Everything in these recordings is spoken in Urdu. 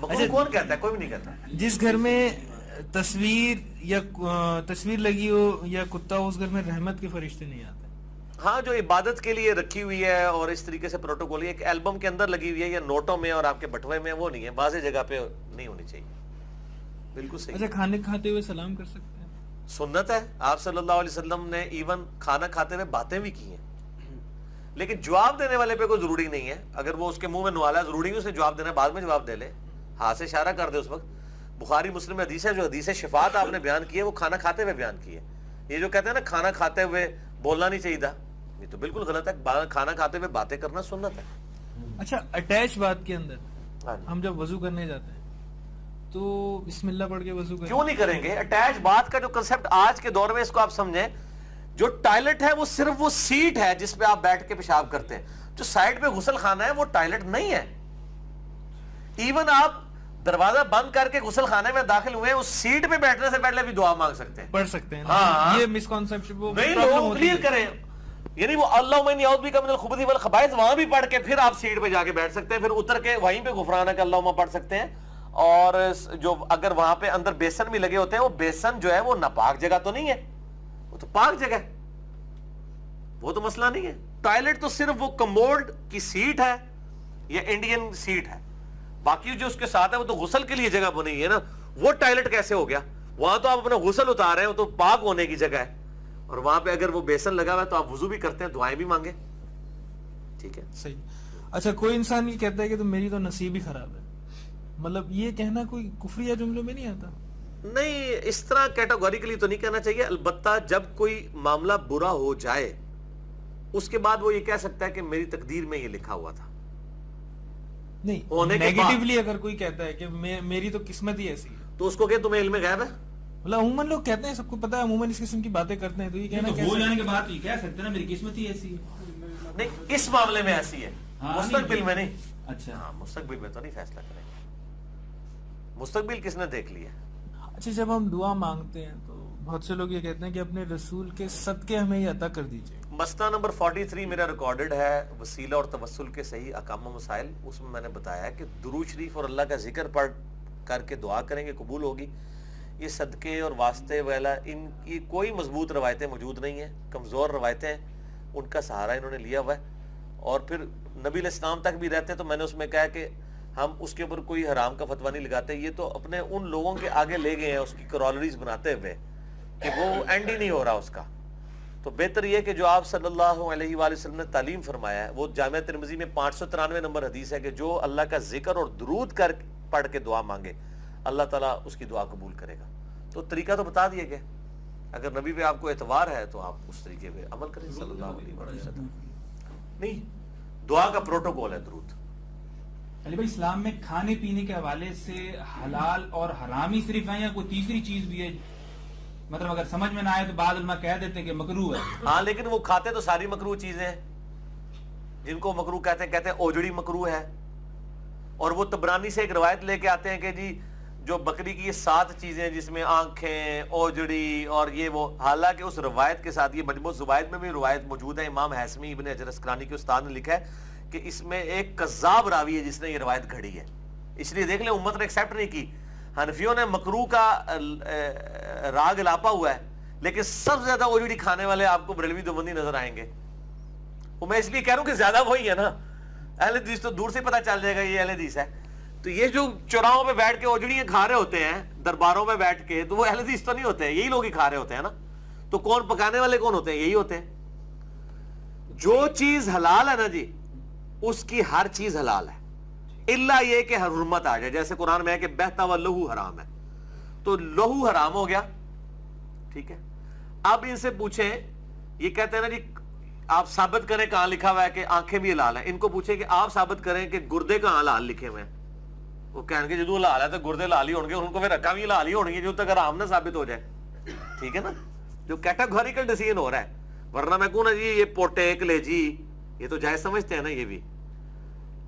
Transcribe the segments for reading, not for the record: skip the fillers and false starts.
مکروہ کون کہتا ہے؟ کوئی بھی نہیں کہتا. جس گھر میں تصویر لگی ہو یا کتا ہو اس گھر میں رحمت کے فرشتے نہیں آتے. ہاں جو عبادت کے لیے رکھی ہوئی ہے اور اس طریقے سے پروٹوکول ایک البم کے اندر لگی ہوئی ہے یا نوٹوں میں اور آپ کے بٹوے میں، وہ نہیں ہے، واضح جگہ پہ نہیں ہونی چاہیے. بالکل صحیح. اچھا کھانے کھاتے ہوئے سلام کر سکتے ہیں؟ سنت ہے. آپ صلی اللہ علیہ وسلم نے ایون کھانا کھاتے ہوئے باتیں بھی کی ہیں، لیکن جواب دینے والے پہ کوئی ضروری نہیں ہے. اگر وہ اس کے منہ میں نوالا ہے ضروری نہیں اسے جواب دینا، بعد میں جواب دے لے، ہاتھ سے اشارہ کر دے اس وقت. بخاری مسلم حدیث ہے، جو حدیث شفاعت آپ نے بیان کی ہے وہ کھانا کھاتے ہوئے بیان کی ہے. یہ جو کہتے ہیں نا کھانا کھاتے ہوئے بولنا نہیں چاہیے تھا، یہ تو بالکل غلط ہے. کھانا کھاتے ہوئے باتیں کرنا سنت ہے. اچھا اٹیچ بات کے اندر ہم جب وضو کرنے جاتے ہیں تو بسم اللہ پڑھ کے وضو کریں؟ کیوں نہیں کریں گے؟ اٹیچ بات کا جو کنسپٹ آج کے دور میں، اس کو آپ سمجھیں، جو ٹائلٹ ہے وہ صرف وہ سیٹ ہے جس پہ آپ بیٹھ کے پیشاب کرتے ہیں. جو سائڈ پہ غسل خانہ ہے وہ ٹائلٹ نہیں ہے. ایون آپ دروازہ بند کر کے غسل خانے میں داخل ہوئے اس سیٹ پہ بیٹھنے سے پہلے بھی دعا مانگ سکتے ہیں، پڑھ سکتے ہیں. ہاں یہ مسکنسپشن نہیں، لوگ کلیئر کریں. یعنی وہ اللہم انی اعوذ بک من الخبث والخبائث وہاں بھی پڑھ کے پھر آپ سیٹ پہ جا کے بیٹھ سکتے ہیں، پھر اتر کے وہیں پہ غفرانک اللہم پڑھ سکتے ہیں. اور جو اگر وہاں پہ اندر بیسن بھی لگے ہوتے ہیں، وہ بیسن جو ہے وہ ناپاک جگہ تو نہیں ہے، وہ تو پاک جگہ ہے، وہ تو مسئلہ نہیں ہے. ٹوائلٹ تو صرف وہ کموڈ کی سیٹ ہے یا انڈین سیٹ ہے، باقی جو اس کے ساتھ ہے وہ تو غسل کے لیے جگہ بنی ہے نا. وہ ٹوائلٹ کیسے ہو گیا؟ وہاں تو آپ اپنا غسل اتار رہے ہیں، وہ تو پاک ہونے کی جگہ ہے. اور وہاں پہ اگر وہ بیسن لگا ہوا ہے تو آپ وضو بھی کرتے ہیں، دعائیں بھی مانگیں. ٹھیک ہے، صحیح. اچھا کوئی انسان یہ کہتا ہے کہ تو میری تو نصیب ہی خراب ہے، مطلب یہ کہنا کوئی کفریہ جملوں میں نہیں آتا؟ نہیں، اس طرح کیٹاگوریکلی تو نہیں کہنا چاہیے. البتہ جب کوئی معاملہ برا ہو جائے اس کے بعد وہ یہ کہہ سکتا ہے کہ میری تقدیر میں یہ لکھا ہوا تھا. نہیں، نیگیٹیولی اگر کوئی کہتا ہے کہ میری تو قسمت ہی ایسی ہے تو اس کو کہ تمہیں علم غیب ہے. مطلب عموماً لوگ کہتے ہیں، سب کو پتا ہے، عموماً اس قسم کی باتیں کرتے ہیں، تو یہ کہنا ہو جانے کے بعد یہ کہہ سکتے ہیں نا میری قسمت ہی ایسی ہے. نہیں، اس معاملے میں ایسی ہے، مستقبل میں نہیں. اچھا ہاں، مستقبل میں تو نہیں فیصلہ کریں گے. مستقبل کس نے دیکھ لیا؟ اچھا جب ہم دعا مانگتے ہیں تو بہت سے لوگ یہ کہتے ہیں کہ اپنے رسول کے صدقے ہمیں یہ عطا کر دیجئے. مسئلہ نمبر 43 میرا ریکارڈڈ ہے، وسیلہ اور توسل کے صحیح احکام و مسائل. اس میں نے بتایا کہ درود شریف اور اللہ کا ذکر پڑھ کر کے دعا کریں گے، قبول ہوگی. یہ صدقے اور واسطے وغیرہ ان کی کوئی مضبوط روایتیں موجود نہیں ہیں، کمزور روایتیں ہیں، ان کا سہارا انہوں نے لیا ہوا ہے. اور پھر نبی علیہ السلام تک بھی رہتے ہیں تو میں نے اس میں کہا کہ ہم اس کے اوپر کوئی حرام کا فتویٰ نہیں لگاتے. یہ تو اپنے ان لوگوں کے آگے لے گئے ہیں اس کی کرالریز بناتے ہوئے کہ وہ اینڈ ہی نہیں ہو رہا اس کا. تو بہتر یہ کہ جو آپ صلی اللہ علیہ وآلہ وسلم نے تعلیم فرمایا ہے وہ جامعہ ترمذی میں 593 نمبر حدیث ہے کہ جو اللہ کا ذکر اور درود کر پڑھ کے دعا مانگے اللہ تعالیٰ اس کی دعا قبول کرے گا. تو طریقہ تو بتا دیا گیا، اگر نبی پہ آپ کو اعتبار ہے تو آپ اس طریقے پہ عمل کریں صلی اللہ علیہ وسلم. نہیں، دعا کا پروٹوکول ہے درود. علی بھائی اسلام میں کھانے پینے کے حوالے سے حلال اور حرام ہی صرف ہے یا کوئی تیسری چیز بھی ہے؟ مطلب اگر سمجھ میں نہ آئے تو بعض علماء کہہ دیتے ہیں کہ مکروہ ہے. ہاں لیکن وہ کھاتے تو ساری مکروہ چیزیں ہیں. جن کو مکروہ کہتے ہیں اوجڑی مکروہ ہے. اور وہ طبرانی سے ایک روایت لے کے آتے ہیں کہ جی جو بکری کی یہ 7 چیزیں جس میں آنکھیں، اوجڑی اور یہ وہ، حالانکہ اس روایت کے ساتھ یہ مجموع الزوائد میں بھی روایت موجود ہے. امام حیثمی ابن حجر اسقلانی کے استاد نے لکھا ہے کہ اس میں ایک کذاب راوی ہے جس نے یہ روایت گھڑی ہے. اس لیے دیکھ لیں امت نے ایکسیپٹ نہیں کی. حنفیوں نے مکروہ کا راگ لاپا ہوا ہے، لیکن سب سے زیادہ اوجڑی کھانے والے آپ کو بریلوی دیوبندی نظر آئیں گے. وہ میں اس لیے کہہ رہا ہوں کہ زیادہ وہی ہے نا. اہل حدیث تو دور سے پتہ چل جائے گا یہ اہل حدیث ہے. تو یہ جو چوراہوں پہ بیٹھ کے اوجڑیاں کھا رہے ہوتے ہیں درباروں پہ بیٹھ کے، تو وہ اہل حدیث تو نہیں ہوتے ہیں، یہی لوگ ہی کھا رہے ہوتے ہیں نا. تو کون پکانے والے کون ہوتے ہیں؟ یہی ہوتے ہیں. جو چیز حلال ہے نا جی اس کی ہر چیز حلال ہے، الا یہ کہ حرمت آ جائے. جیسے قرآن میں ہے کہ بہتا ہوا لہو حرام ہے، تو لہو حرام ہو گیا. ٹھیک ہے، اب ان سے پوچھیں، یہ کہتے ہیں نا جی آپ ثابت کریں کہاں لکھا ہوا ہے کہ آنکھیں بھی حلال ہیں. ان کو پوچھیں کہ آپ ثابت کریں کہ گردے کہاں حلال لکھے ہوئے ہیں. وہ کہیں گے جدو حلال ہے تو گردے حلال ہی ہوں گے، ان کو پھر رکھا بھی حلال ہی ہوں گے جو تک حرام نہ ثابت ہو جائے. ٹھیک ہے نا، جو کیٹاگوریکل ڈیسیژن ہو رہا ہے. ورنہ میں کہوں نا جی یہ پوٹے کلیجی یہ تو جائز سمجھتے ہیں نا یہ بھی.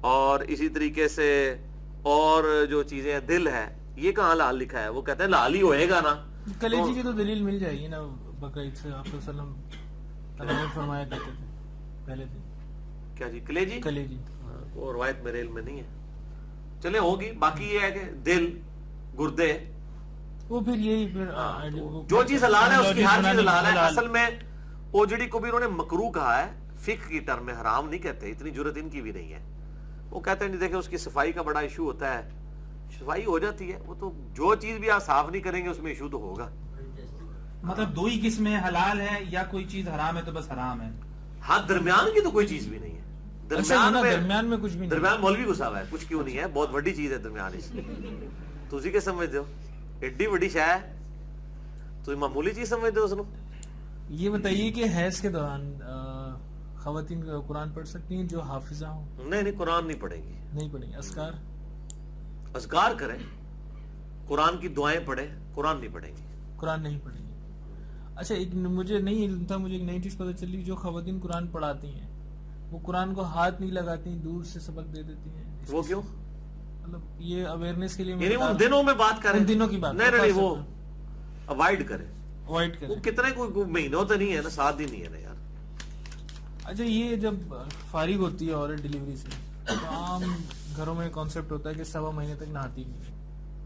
اور اسی طریقے سے اور جو چیزیں ہیں، دل ہے، یہ کہاں حلال لکھا ہے؟ وہ کہتے ہیں حلال ہی ہوئے گا نا. کلیجی کی تو دلیل مل جائے گی نا بقرعید سے. آپ صلی اللہ علیہ وسلم فرمایا کرتے تھے پہلے دن. کیا جی کلیجی؟ کلیجی وہ روایت میرے علم میں نہیں ہے. چلے ہوگی. باقی یہ ہے کہ دل, گردے, وہ پھر یہی پھر جو چیز حلال ہے اس کی ہر چیز حلال ہے. اصل میں اوجڑی کو بھی انہوں نے مکروہ کہا ہے, فقہ کی ٹرم میں حرام نہیں کہتے, اتنی جرت ان کی بھی نہیں ہے. وہ کہتے ہیں نہیں دیکھیں اس کی صفائی کا بڑا ایشو ہوتا ہے, صفائی ہو جاتی ہے, وہ تو جو چیز بھی آپ صاف نہیں کریں گے اس میں ایشو تو ہوگا. مطلب دو ہی قسمیں, حلال ہے یا کوئی چیز حرام ہے تو بس حرام ہے. ہاں درمیان کی تو کوئی چیز بھی نہیں ہے. درمیان میں کچھ بھی نہیں, درمیان مولوی گھسا ہوا ہے, کچھ کیوں نہیں ہے, بہت بڑی چیز ہے درمیان. اس تو اسی کے سمجھتے ہو ایڈی بڑی شے ہے تو معمولی چیز سمجھتے ہو اس کو. یہ بتائیے کہ حیض کے دوران خواتین قرآن پڑھ سکتی ہیں جو حافظہ ہوں؟ نہیں قرآن نہیں پڑھیں گی. نہیں پڑھیں گی. اذکار کریں, قرآن کی دعائیں پڑھیں, قرآن نہیں پڑھیں گی. قرآن نہیں پڑھیں گی. اچھا مجھے نہیں علم تھا, مجھے ایک نئی چیز پتہ چلی, جو خواتین قرآن پڑھاتی ہیں وہ قرآن کو ہاتھ نہیں لگاتی, دور سے سبق دے دیتی ہیں. وہ کیوں؟ مطلب یہ اویئرنیس کے لیے, یعنی ان دنوں میں بات کریں, ان دنوں کی بات نہیں وہ اوائڈ کریں. وہ کتنے کوئی مہینوں تو نہیں ہے نا, 7 دن ہی ہے نا یار. اچھا یہ جب فارغ ہوتی ہے عورت ڈیلیوری سے تو عام گھروں میں کانسیپٹ ہوتا ہے کہ 1.25 مہینے تک نہاتی نہیں,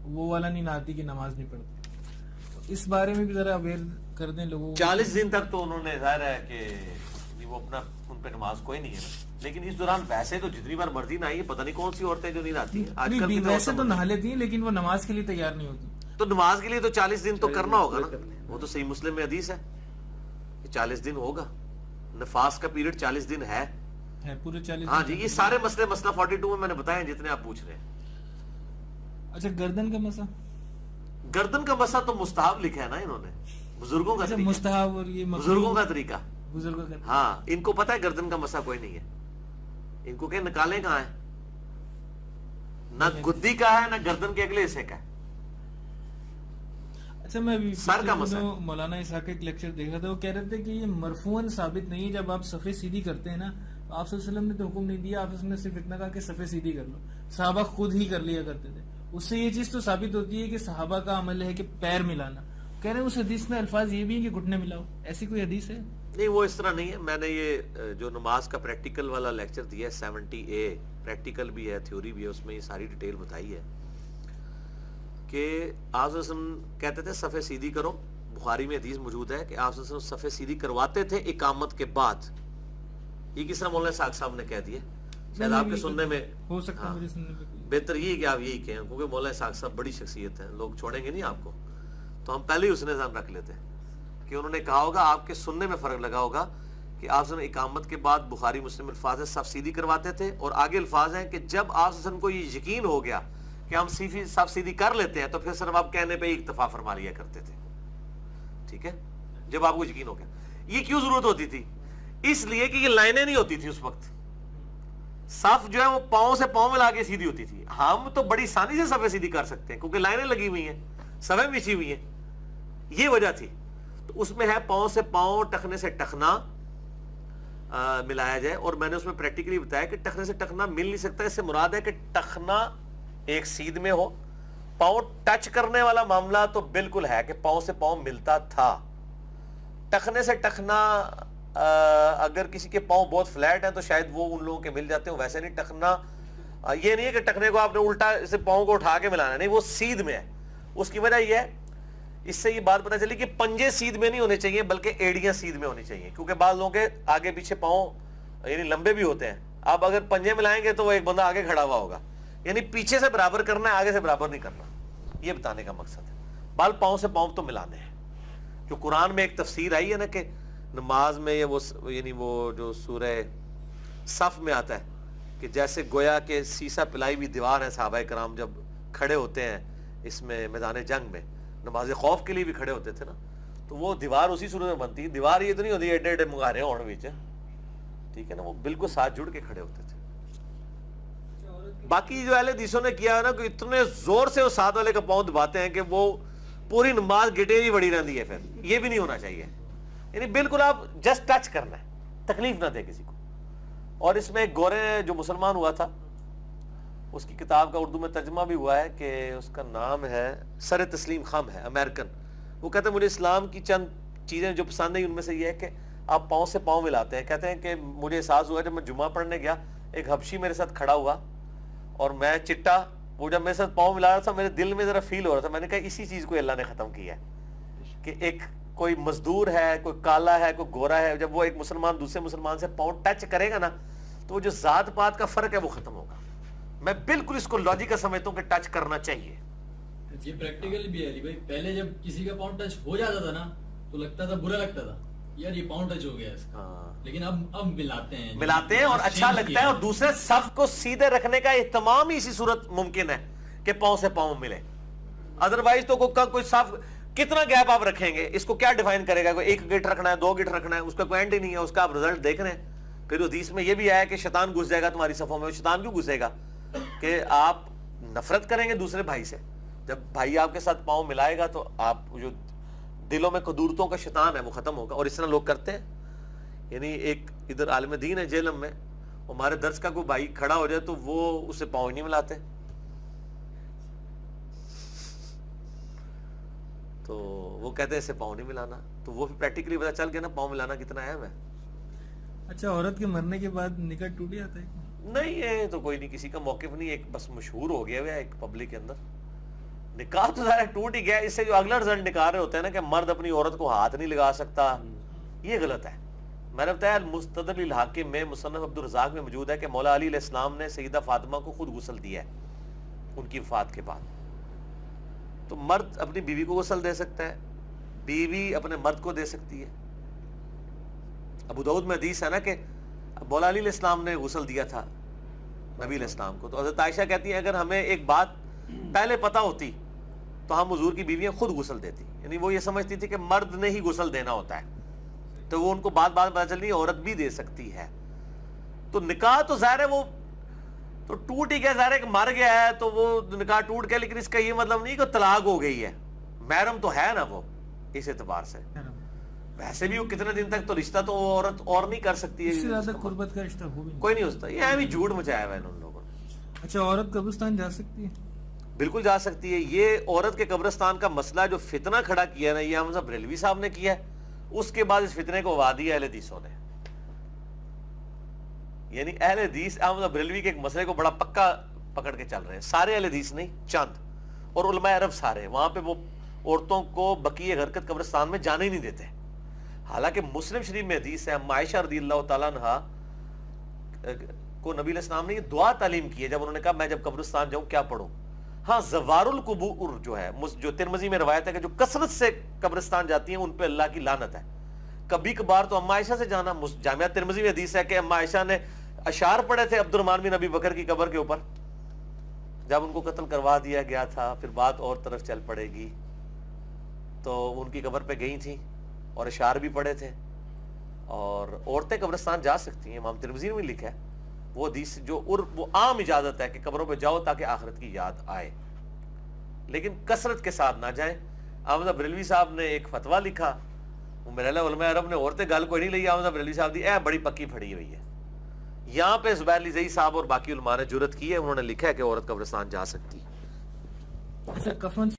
وہ والا نہیں نہاتی کہ نماز نہیں پڑھتی. اس بارے میں بھی ذرا اویئر کر دیں لوگوں. 40 دن تک تو انہوں نے ظاہر ہے کہ وہ اپنا ان پہ نماز کوئی نہیں ہے, لیکن اس دوران ویسے تو جتنی بار مرضی نہ آئی, پتہ نہیں کون سی عورتیں جو نہیں نہاتی ہیں آج کل. ویسے تو نہا لیتی ہیں لیکن وہ نماز کے لیے تیار نہیں ہوتی. تو نماز کے لیے تو 40 دن تو کرنا ہوگا نا. وہ تو صحیح مسلم میں حدیث ہے کہ 40 دن ہوگا. نفاس کا پیریڈ 40 دن ہے پورے 40. ہاں جی, یہ سارے مسئلہ 42 میں میں نے بتایا جتنے آپ پوچھ رہے ہیں. اچھا گردن کا مسئلہ, گردن کا مسئلہ تو مستحب لکھا ہے نا انہوں نے, بزرگوں کا طریقہ. مستحب اور یہ بزرگوں کا طریقہ, بزرگوں کا. ہاں ان کو پتہ ہے گردن کا مسئلہ کوئی نہیں ہے. ان کو کہ نکالیں کہاں ہے, نہ گدی کا ہے نہ گردن کے اگلے حصے کا ہے. اچھا میں سر کا مسئلہ, مولانا اسحاق کا ایک لیکچر دیکھ رہا تھا, وہ کہہ رہے تھے کہ یہ مرفوعاً ثابت نہیں ہے. جب آپ صفحے سیدھی کرتے ہیں نا تو آپ صلی اللہ علیہ وسلم نے تو حکم نہیں دیا, آپ نے صرف اتنا کہا کہ صفحے سیدھی کر لو. صحابہ خود ہی کر لیا کرتے تھے. اس سے یہ چیز تو ثابت ہوتی ہے کہ صحابہ کا عمل ہے کہ پیر ملانا. کہہ رہے ہیں اس حدیث میں الفاظ یہ بھی ہیں کہ گھٹنے ملاؤ, ایسی کوئی حدیث ہے؟ نہیں وہ اس طرح نہیں ہے. میں نے یہ جو نماز کا پریکٹیکل والا لیکچر دیا ہے 70A, پریکٹیکل بھی ہے تھیوری بھی ہے, اس میں یہ ساری ڈیٹیل بتائی ہے کہ آپ صلی اللہ علیہ وسلم کہتے تھے صفحے سیدھی کرو. بخاری میں حدیث موجود ہے کہ آپ صلی اللہ علیہ وسلم صفحے سیدھی کرواتے تھے اقامت کے بعد. یہ کس طرح مولانا اسحاق صاحب نے کہہ دیا, شاید آپ کے سننے میں ہو سکتا ہے, مجھے سننے میں بہتر یہ کہ آپ یہی کہیں, کیونکہ مولانا اسحاق صاحب بڑی شخصیت ہے, لوگ چھوڑیں گے نہیں آپ کو, تو ہم پہلے ہی اس نے ذہن رکھ لیتے کہ انہوں نے کہا ہوگا, آپ کے سننے میں فرق لگا ہوگا کہ آپ صلی اللہ علیہ وسلم اقامت کے بعد بخاری مسلم الفاظ صف سیدھی کرواتے تھے, اور آگے الفاظ ہیں کہ جب آپ صلی اللہ علیہ وسلم کو یہ یقین ہو گیا کہ ہم صف سیدھی کر لیتے ہیں تو پھر صرف آپ کہنے پہ ہی اکتفا فرما لیا کرتے تھے. ٹھیک ہے, جب آپ کو یقین ہو گیا. یہ کیوں ضرورت ہوتی تھی؟ اس لیے کہ یہ لائنیں نہیں ہوتی تھی اس وقت, صف جو ہے وہ پاؤں سے پاؤں ملا کے سیدھی ہوتی تھی. ہم تو بڑی آسانی سے صفیں سیدھی کر سکتے ہیں کیونکہ لائنیں لگی ہوئی ہیں, صفیں بچھی ہوئی ہیں, یہ وجہ تھی. تو اس میں ہے پاؤں سے پاؤں, ٹخنے سے ٹخنا ملایا جائے. اور میں نے اس میں پریکٹیکلی بتایا کہ ٹخنے سے ٹخنا مل نہیں سکتا. اس سے مراد ہے کہ ٹخنا ایک سیدھ میں ہو, پاؤں ٹچ کرنے والا معاملہ تو بالکل ہے کہ پاؤں سے پاؤں ملتا تھا. ٹخنے سے ٹخنا اگر کسی کے پاؤں بہت فلیٹ ہیں تو شاید وہ ان لوگوں کے مل جاتے ہیں, ویسے نہیں. ٹخنا یہ نہیں ہے کہ ٹخنے کو آپ نے الٹا سے پاؤں کو اٹھا کے ملانا, نہیں, وہ سیدھ میں ہے. اس کی وجہ یہ ہے, اس سے یہ بات پتہ چلی کہ پنجے سیدھ میں نہیں ہونے چاہیے بلکہ ایڑیاں سیدھ میں ہونی چاہیے, کیونکہ بعض لوگوں کے آگے پیچھے پاؤں یعنی لمبے بھی ہوتے ہیں. آپ اگر پنجے ملائیں گے تو وہ ایک بندہ آگے کھڑا ہوا ہوگا, یعنی پیچھے سے برابر کرنا ہے, آگے سے برابر نہیں کرنا. یہ بتانے کا مقصد ہے. بال پاؤں سے پاؤں تو ملانے ہیں. جو قرآن میں ایک تفسیر آئی ہے نا کہ نماز میں یہ وہ یعنی وہ جو سورہ صف میں آتا ہے کہ جیسے گویا کہ سیسا پلائی ہوئی دیوار ہے, صحابہ کرام جب کھڑے ہوتے ہیں اس میں میدان جنگ میں, نماز خوف کے لیے بھی کھڑے ہوتے تھے نا, تو وہ دیوار اسی صورت میں بنتی ہے. دیوار یہ تو نہیں ہوتی ایڈے ایڈے مغارے ہون وچ, ٹھیک ہے نا, وہ بالکل ساتھ جڑ کے کھڑے ہوتے تھے. باقی جو اہل حدیثوں نے کیا ہے نا کہ اتنے زور سے وہ ساتھ والے کا پاؤں دباتے ہیں کہ وہ پوری نماز گٹے نہیں بڑی رہتی ہے. پھر یہ بھی نہیں ہونا چاہیے, یعنی بالکل آپ جسٹ ٹچ کرنا ہے, تکلیف نہ دے کسی کو. اور اس میں ایک گورے جو مسلمان ہوا تھا, اس کی کتاب کا اردو میں ترجمہ بھی ہوا ہے کہ اس کا نام ہے سر تسلیم خم ہے, امریکن. وہ کہتے ہیں مجھے اسلام کی چند چیزیں جو پسند ہیں ان میں سے یہ ہے کہ آپ پاؤں سے پاؤں ملاتے ہیں. کہتے ہیں کہ مجھے احساس ہوا جب میں جمعہ پڑھنے گیا, ایک حبشی میرے ساتھ کھڑا ہوا اور میں چٹا وہ جب میرے ساتھ پاؤں ملا رہا تھا میرے دل میں ذرا فیل ہو رہا تھا, میں نے کہا اسی چیز کو اللہ نے ختم کیا ہے کہ ایک کوئی مزدور ہے, کوئی کالا ہے, کوئی گورا ہے, جب وہ ایک مسلمان دوسرے مسلمان سے پاؤں ٹچ کرے گا نا تو وہ جو ذات پات کا فرق ہے وہ ختم ہوگا. میں بالکل اس کو لاجیکل سمجھتا ہوں کہ ٹچ کرنا چاہیے. یہ پریکٹیکل بھی ہے علی بھائی, پہلے جب کسی کا پاؤں ٹچ ہو جاتا تھا نا تو لگتا تھا, برا لگتا تھا یار یہ پاؤں ٹچ ہو گیا اس کا, لیکن اب ملاتے ہیں اور اچھا لگتا ہے, اور دوسرے صف کو سیدھے رکھنے کا اہتمام ہی اسی صورت ممکن ہے کہ پاؤں سے پاؤں ملے. ادروائز تو کوئی صف کتنا گیپ آپ رکھیں گے, اس کو کیا ڈیفائن کرے گا, کوئی 1 گیٹ رکھنا ہے 2 گیٹ رکھنا ہے, اس کا کوئی اینڈ ہی نہیں ہے, اس کا آپ رزلٹ دیکھ رہے ہیں. پھر حدیث میں یہ بھی آیا کہ شیطان گھس جائے گا تمہاری صفوں میں. شیطان کیوں گھسے گا کہ آپ نفرت کریں گے دوسرے بھائی سے. جب بھائی آپ کے ساتھ پاؤں ملائے گا تو آپ جو دلوں میں قدورتوں کا شیطان ہے وہ ختم ہوگا. اور اس طرح لوگ کرتے ہیں, یعنی ایک ادھر عالم دین ہے جیلم میں, ہمارے درس کا کوئی بھائی کھڑا ہو جائے تو وہ اسے پاؤں ہی نہیں ملاتے, تو وہ کہتے ہیں اسے پاؤں نہیں ملانا. تو وہ پریکٹیکلی پتا چل گیا نا پاؤں ملانا کتنا اہم ہے. اچھا, عورت کے مرنے کے بعد نکاح ٹوٹ جاتا ہے؟ نہیں, یہ تو کوئی نہیں, کسی کا موقف نہیں, ایک بس مشہور ہو گیا ہے ایک پبلک کے اندر. نکاح تو ظاہر ٹوٹ ہی گیا. اس سے جو اگلا رزلٹ نکال رہے ہوتے ہیں نا کہ مرد اپنی عورت کو ہاتھ نہیں لگا سکتا, یہ غلط ہے. میں نے بتایا المستدرک الحاکم میں مصنف عبدالرزاق میں موجود ہے کہ مولا علی علیہ السلام نے سیدہ فاطمہ کو خود غسل دیا ہے ان کی وفات کے بعد. تو مرد اپنی بیوی کو غسل دے سکتا ہے, بیوی اپنے مرد کو دے سکتی ہے. ابو داؤد میں حدیث ہے نا کہ مولا علی علیہ السلام نے غسل دیا تھا نبی علیہ السلام کو. تو حضرت عائشہ کہتی ہیں اگر ہمیں ایک بات پہلے پتہ ہوتی تو ہم حضور کی بیویاں خود غسل دیتی. یعنی وہ یہ سمجھتی تھی کہ مرد نے ہی غسل دینا ہوتا ہے, تو وہ ان کو بات پتہ چل رہی عورت بھی دے سکتی ہے. تو نکاح تو ظاہر ہے وہ تو ٹوٹ ہی گیا, ظاہر ہے کہ مر گیا ہے تو وہ نکاح ٹوٹ گیا, لیکن اس کا یہ مطلب نہیں کہ طلاق ہو گئی ہے. محرم تو ہے نا وہ, اس اعتبار سے ویسے بھی وہ کتنے دن تک تو رشتہ تو عورت اور نہیں کر سکتی ہے, اس سے زیادہ قربت کا رشتہ ہو بھی کوئی نہیں ہو سکتا. یہ بھی جھوٹ مچایا ہوا ہے ان لوگوں نے. اچھا, عورت قبرستان جا سکتی ہے؟ بالکل جا سکتی ہے. یہ عورت کے قبرستان کا مسئلہ جو فتنہ کھڑا کیا نا, یہ احمد صاحب بریلوی صاحب نے کیا ہے. اس کے بعد اس فتنے کو اوا دیا اہل حدیثوں نے. یعنی اہل حدیث احمد صاحب بریلوی کے ایک مسئلے کو بڑا پکا پکڑ کے چل رہے ہیں. سارے اہل حدیث نہیں, چند, اور علماء عرب سارے. وہاں پہ وہ عورتوں کو بقیہ غرقت قبرستان میں جانے ہی نہیں دیتے. حالانکہ مسلم شریف میں حدیث ہے, عائشہ رضی اللہ تعالیٰ عنہا کو نبی علیہ السلام نے یہ دعا تعلیم کی ہے جب انہوں نے کہا میں جب قبرستان جاؤں کیا پڑھوں. ہاں, زوار القبور جو ہے, جو ترمذی میں روایت ہے کہ جو کثرت سے قبرستان جاتی ہیں ان پہ اللہ کی لعنت ہے. کبھی کبھار تو اما عائشہ سے جانا. جامعہ ترمذی میں حدیث ہے کہ اما عائشہ نے اشعار پڑھے تھے عبد الرحمن بن ابی بکر کی قبر کے اوپر جب ان کو قتل کروا دیا گیا تھا. پھر بات اور طرف چل پڑے گی, تو ان کی قبر پہ گئی تھیں اور اشعار بھی پڑھے تھے. اور عورتیں قبرستان جا سکتی ہیں, امام ترمذی میں لکھا ہے وہ حدیث جو وہ عام اجازت ہے کہ قبروں پہ جاؤ تاکہ آخرت کی یاد آئے, لیکن کثرت کے ساتھ نہ جائیں. احمد بریلوی صاحب نے ایک فتویٰ لکھا, وہ میرے اللہ علماء عرب نے عورتیں گل کوئی نہیں لئی, احمد بریلوی صاحب دی بڑی پکی پھڑی ہوئی ہے. یہاں پہ زبیر علی زئی صاحب اور باقی علماء نے جرأت کی ہے, انہوں نے لکھا ہے کہ عورت قبرستان جا سکتی. اچھا, کفن